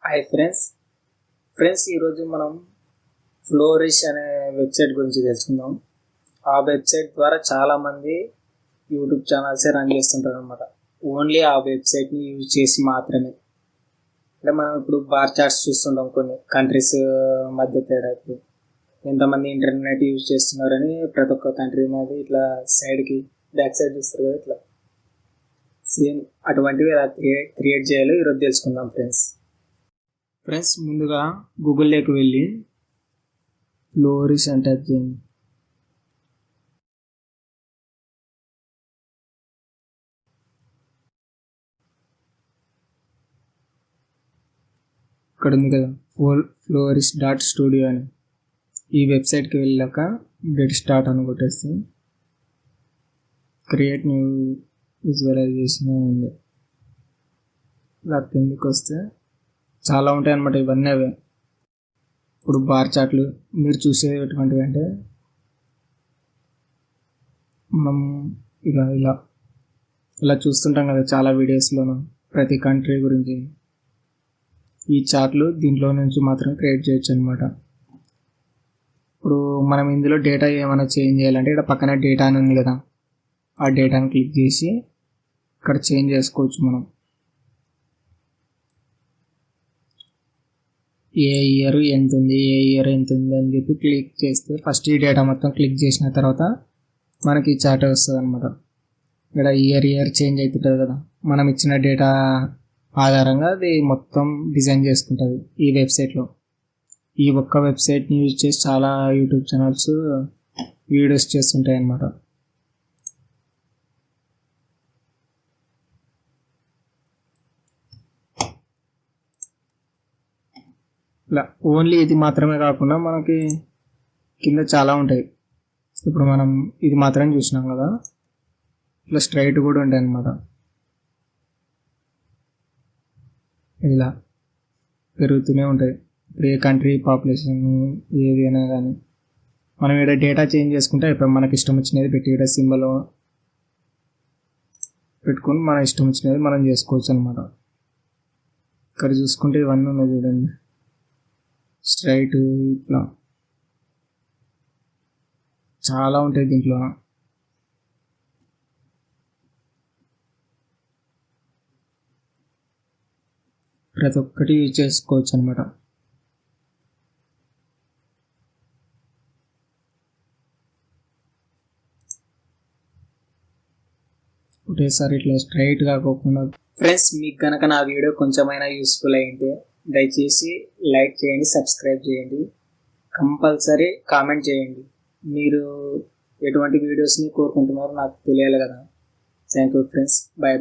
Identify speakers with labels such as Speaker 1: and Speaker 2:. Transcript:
Speaker 1: Hi friends ఈరోజు మనం flourish అనే వెబ్సైట్ గురించి తెలుసుకుందాం. ఆ వెబ్సైట్ ద్వారా చాలామంది యూట్యూబ్ ఛానల్సే రన్ చేస్తుంటారు అనమాట. ఓన్లీ ఆ వెబ్సైట్ని యూజ్ చేసి మాత్రమే. అంటే మనం ఇప్పుడు బార్ చార్ట్స్ చూస్తుంటాం, కొన్ని కంట్రీస్ మధ్య తేడా. ఇప్పుడు ఎంతమంది ఇంటర్నెట్ యూజ్ చేస్తున్నారని ప్రతి ఒక్క కంట్రీ మీద ఇట్లా సైడ్కి బ్యాక్ సైడ్ చూస్తారు కదా, ఇట్లా సేమ్ అటువంటివి ఎలా క్రియేట్ చేయాలో ఈరోజు తెలుసుకుందాం ఫ్రెండ్స్ ముందుగా గూగుల్లోకి వెళ్ళి ఫ్లోరిష్ అని టైప్ చేయండి. ఇక్కడ ఉంది కదా Flourish.studio అని. ఈ వెబ్సైట్కి వెళ్ళాక గెట్ స్టార్ట్ అని కొట్టేస్తే క్రియేట్ న్యూ విజువలైజేషన్ ఉంది. ఇలా కిందికి వస్తే చాలా ఉంటాయి అన్నమాట. ఇవన్నీ అవే. ఇప్పుడు బార్ చార్ట్లు మీరు చూసేటువంటివి అంటే మనం ఇక ఇలా చూస్తుంటాం కదా చాలా వీడియోస్లోనూ, ప్రతి కంట్రీ గురించి. ఈ చార్ట్లు దీంట్లో నుంచి మాత్రం క్రియేట్ చేయొచ్చు అనమాట. ఇప్పుడు మనం ఇందులో డేటా ఏమైనా చేంజ్ చేయాలంటే ఇక్కడ పక్కన డేటా అని ఉంది కదా, ఆ డేటాని క్లిక్ చేసి ఇక్కడ చేంజ్ చేసుకోవచ్చు మనం. ఏ ఇయర్ ఎంత ఉంది అని చెప్పి క్లిక్ చేస్తే ఫస్ట్ ఈ డేటా మొత్తం క్లిక్ చేసిన తర్వాత మనకి చార్ట్ వస్తుంది అనమాట. ఇక్కడ ఇయర్ చేంజ్ అవుతుంటుంది కదా, మనం ఇచ్చిన డేటా ఆధారంగా అది మొత్తం డిజైన్ చేసుకుంటుంది ఈ వెబ్సైట్లో. ఈ ఒక్క వెబ్సైట్ని యూజ్ చేసి చాలా యూట్యూబ్ ఛానల్స్ వీడియోస్ చేస్తుంటాయి అన్నమాట. ఇలా ఓన్లీ ఇది మాత్రమే కాకుండా మనకి కింద చాలా ఉంటాయి. ఇప్పుడు మనం ఇది మాత్రమే చూసినాం కదా, ఇట్లా స్ట్రైట్ కూడా ఉంటాయి అన్నమాట. ఇలా పెరుగుతూనే ఉంటాయి. ఇప్పుడు ఏ కంట్రీ పాపులేషన్ ఏది అయినా కానీ మనం ఇక్కడ డేటా చేంజ్ చేసుకుంటే ఇప్పుడు మనకి ఇష్టం వచ్చినది పెట్టి ఇక్కడ సింబల్ పెట్టుకొని మన ఇష్టం వచ్చినది మనం చేసుకోవచ్చు అనమాట. ఇక్కడ చూసుకుంటే ఇవన్నీ ఉన్నాయి చూడండి, స్ట్రైట్ ఇట్లా చాలా ఉంటాయి దీంట్లో. ప్రతి ఒక్కటి యూజ్ చేసుకోవచ్చు అనమాట. ఒకటేసారి ఇట్లా స్ట్రైట్ కాకోకుండా. ఫ్రెండ్స్, మీకు కనుక నా వీడియో కొంచెమైనా యూస్ఫుల్ అయింటే దయచేసి లైక్ చేయండి, సబ్స్క్రైబ్ చేయండి, కంపల్సరీ కామెంట్ చేయండి. మీరు ఎటువంటి వీడియోస్ని కోరుకుంటున్నారో నాకు తెలియాలి కదా. Thank you friends, bye.